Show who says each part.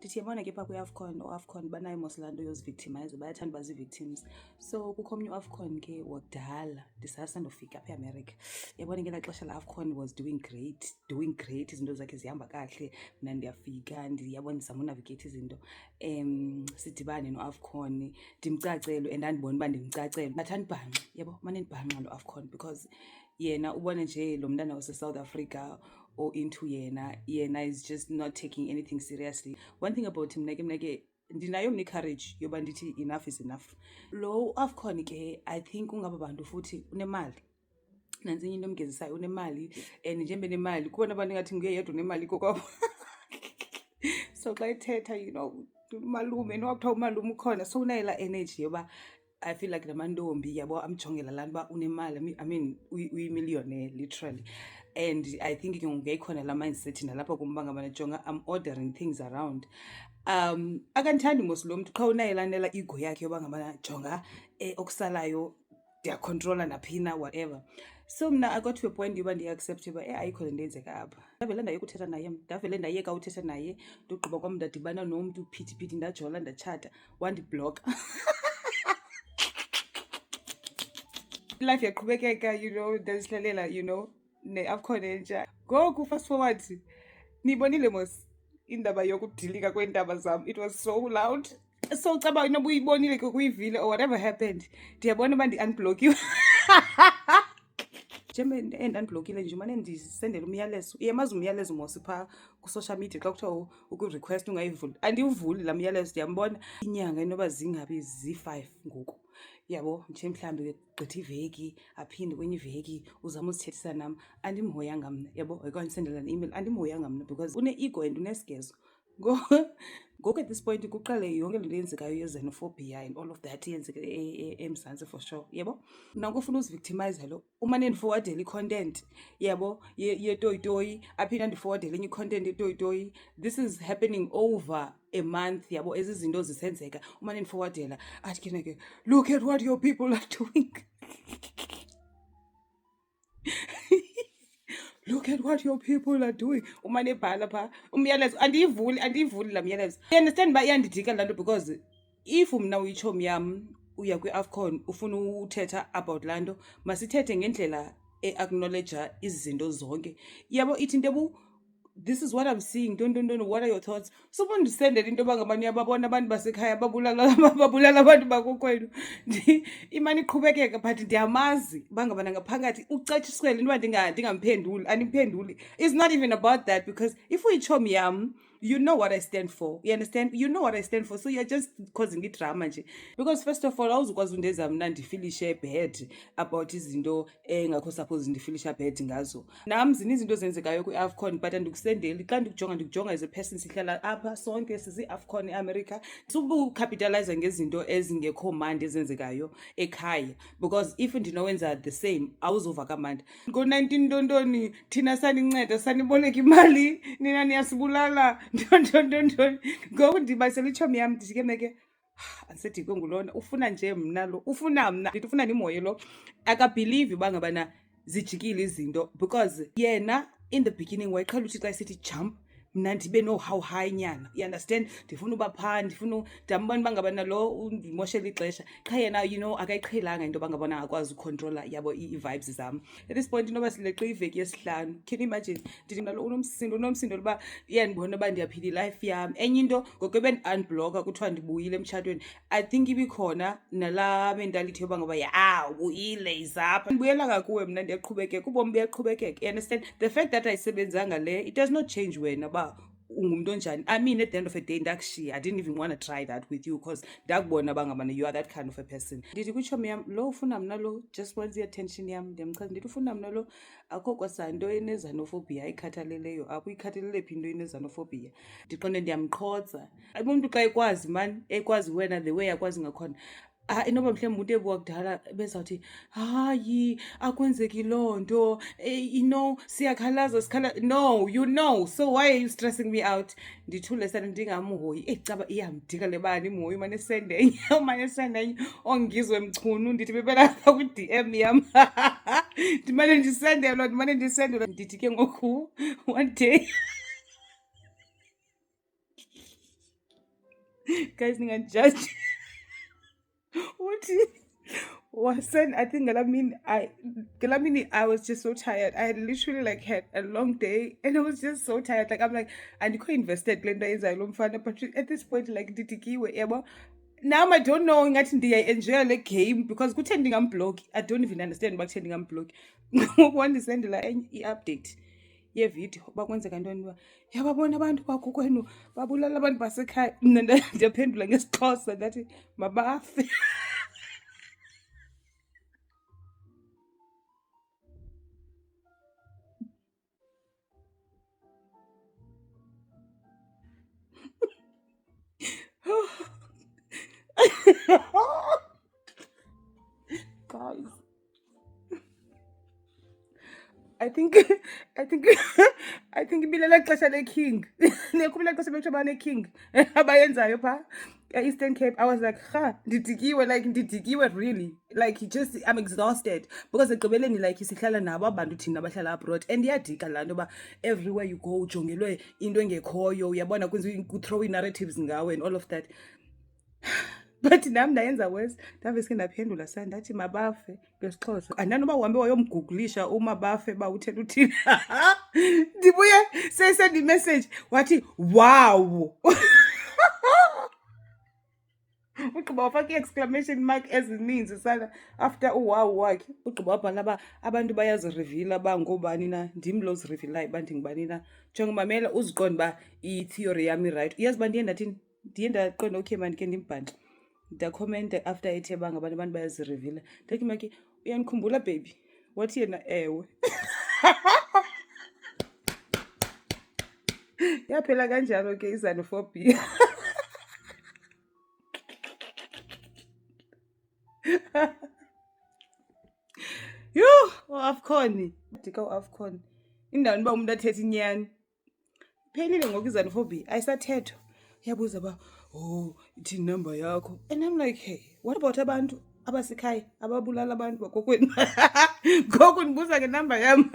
Speaker 1: Ndithi yabona ke phaa kwi-AFCON o-AFCON banayo mos laa nto yozivictimize, bayathanda uba zii-victims. So kukho omnye u-AFCON ke wakudala ndisasandofika apha eAmerica. Yabona ngelaa xesha la-AFCON was doing great, izinto zakhe zihamba kakuhle. Mna ndiyafika ndiyabona ndizama unavigate izinto. Sidibane no-AFCON ndimcacele and andibona uba ndimcacele ngathi andibhanxe, yabo mane ndibhanqa lo AFCON because yena ubone nje lo mntana wase-South Africa or into yena is just not taking anything seriously. One thing about him mna ke ndinayo mna i-courage yoba ndithi enough is enough. Lo AFCON ke I think ungaba bantu futhi unemali. Nantsi enye into emgezisayo, unemali and njengoba enemali kubona abantu ngathi nguye yedwa unemali kokwabo. So xa ithetha umalume nowakuthiwa umalume ukhona, so unayo laa energy yoba I feel like namantombi yabo amjongela laa nto uba unemali. I mean uyi-millionaire literally. And I think ke ngoku yayikhona laa mindset nalapha kum uba ngabana jonga I'm ordering things around. Akandithandi mos lo mntu qha unayo laa nela ego yakhe yoba ngabana jonga okusalayo ndiyakhontrola naphina whatever. So mna I got to a point yoba ndiyi-accepte uba ayikho le nto yenzeka apha. Ndavele ndayeka uthetha naye, ndavele ndayeka uthetha naye. Ndogqiba kwam ndadibana nomntu phithipithi ndajola ndatshata wandibhlokha. Life yaqhubekeka, ndazihlalela, ne-AFCON entsha. Ngoku fast forward, niyibonile mos indaba yokudilika kweentaba zam. It was so loud. So caba inoba uyibonile ke kuyivile or whatever happened, ndiyabona uba ndi-unblockiwe. Njengoba endandibhlokile nje umane ndisendela umyalezo. Uyamazi umyalezo mos phaa ku-social media xa kuthiwa ukurequest ungayivuli. Andiwuvuli laa myalezo, ndiyambona inyanga inoba zingabi zi-5 ngoku. Yabo nje mhlawumbi gqitha iveki aphinde kwenye iveki uzama uzithethisa nam. Andimhoyanga mna, yabo ayikwanisendela ne-email. Andimhoyanga mna because une-ego and unesigezo. Ngoku at this point kuqale yonke le nto yenzekayo ye-xenophobia and all of that yenzeka eMzantsi for sure, yabo. Nanku ufuna uzivictimize lo, umane ndiforwardele i-content, yabo, yetoyitoyi, aphinde andiforwardele enye i-content yetoyitoyi. This is happening over a month, yabo, ezi zinto zisenzeka. Umane ndiforwardela athi ke look at what your people are doing. Look at what your people are doing. Umane bhala phaa umyalezo. Andiyivuli laa myalezo. You understand uba iyandidika laa nto because if mna uyitshomi yam uya kwi-AFCON ufuna uthetha about laa nto, masithethe ngendlela e-acknowledger izinto zonke. Yabo ithi into this is what I'm seeing, don't, what are your thoughts? So bondisendela into yoba ngabani uyababona abantu basekhaya babulala abantu bakokwenu. Imane iqhubekeka but ndiyamazi uba ngabana ngaphakathi ucathiswele into yoba ndingamphenduli, andimphenduli. It's not even about that because if uyitshomi yam, you know what I stand for. You understand? You know what I stand for. So you're just causing i-drama nje. Because first of all, awuzukwazi undeza mna ndifilishe bad about izinto engakho suppose ndifilisha bad ngazo. Nam zininzi zenzekayo kwi-AFCON but andikusendeli. Xa ndikujonga as a person sihlala apha sonke sizi-AFCON eAmerica. Subukapitalize ngezinto ezingekho mandi ezenzekayo ekhaya because if ndinowenza the same awuzuva kamandi. Ngo-19 ntontoni thina saninceda saniboleka imali, nina niyasibulala ntontoni. Ngoku ndibasela itshomi yam ndithi ke meke andisedikwe ngulona, ufuna nje mna lo, ufuna mna, ndithi ufuna ndimhoye lo. Akabhilivi uba ngabana zijikile izinto because yena in the beginning wayeqhela uthi xa esithi jump mna ndibe no-how high nyana, you understand? Ndifuna uba phaa, ndambona uba ngabana lo undimoshela ixesha. Qha yena akayiqhelanga into yoba ngabana akwazi ukhontrola yabo ii-vibes zam. At this point inoba sileqe iveki yesihlanu. Can you imagine? Ndithi mna lo unomsindo loba iyandibona uba ndiyaphila ilife yam. Enye into ngoku ebendiunblocka kuthiwa ndibuyile emtshatweni, I think ibikhona nalaa mentality yoba ngaba ubuyile izapha. Ndibuyela ngakuwe mna, ndiyaqhubekeka, ubomi buyaqhubekeka, you understand? The fact that ayisebenzanga le, it does not change wena uba ungumntu onjani. I mean at the end of the day ndakushiya. I didn't even want to try that with you because ndakubona uba ngabana you are that kind of a person. Ndithi kwitshomi yam lo ufuna mna lo just wants i-attention yam. Ndiyamchaza ndithi ufuna mna lo akho kwasanto ene-xenophobia ayikhathaleleyo apho. Uyikhathalele phi into ene-xenophobia? Ndiqonde ndiyamqhotsa. Umntu xa ekwazi mani ekwazi wena the way akwazi ngakhona, inoba mhlawumbi umuntu ebukudala bezawuthi hayi akwenzeki loo nto, siyakhalaza no, you know, so why are you stressing me out? Ndithule sana ndingamhoyi. Caba iyamdika le bani imhoyi, umane esendenye ongizwe mchunu. Ndithi bebelapha kwi-DM yam ndimane ndisendelwa. Ndithi ke ngoku one day Guys, ningajudge. Uthi wasen, I think Galamini, I was just so tired. I had literally like had a long day and I was just so tired. Like I'm like, and you invested Glenda is but at this point, like Ditikiwe, yabo. Now I don't know ngathi enjoy the game because kutending I'm block. I don't even understand what tending I'm block. One send la i-update yevideo bakwenzeka ntoni ba yababona abantu bakokwenu babulala abantu basekhaya mna ndiyaphendula ngesixhosa ndathi mabafe. Guys, I think I think I think ibilala xesha le-king nekubila xesha bethu bane-king abayenzayo phaa e-Eastern Cape. I was like, ndidikiwe really. Like just I'm exhausted because ekugqibeleni like sihlala nabo abantu thina abahlala abroad and iyadika laa nto yoba everywhere you go ujongelwe into engekhoyo, uyabona kuthrow ii-narratives ngawe and all of that. But nam ndayenza worse, ndave sike ndaphendula sa ndathi mabafe ngesixhosa. Andanoba uhambe wayomgugulisha umabafe uba uthetha uthini. Ndibuye sesend imessage wathi wow. Ugqiba wafaka i-exclamation mark ezininzi sana after uwow wakhe. Ugqiba wabhala abantu bayazirivila bangobani na, ndim lo zirivilayo uba ndingubani na. Jonga mamela uziqonde uba i-theory yam irayithi. Uyazi uba ndiye ndaqonda okay mani ke ndimbhanxe. Ndakhomenta after ethe uba ngabantu abantu bayazirivila. Ndathi maki uyanikhumbula baby? Wathi yena ewe. Yaphela kanjalo ke izanophobia. Yho, AFCON. Dika uAFCON. Indawo uba umuntu athethe inyani. Phelile ngoku izanophobia ayisathethwa. Uyabuza ba, oh, ithini number yakho? And I'm like, hey, what about abantu abasekhaya ababulala abantu bakokwenu? Ngoku ndibuza ngenumber yam.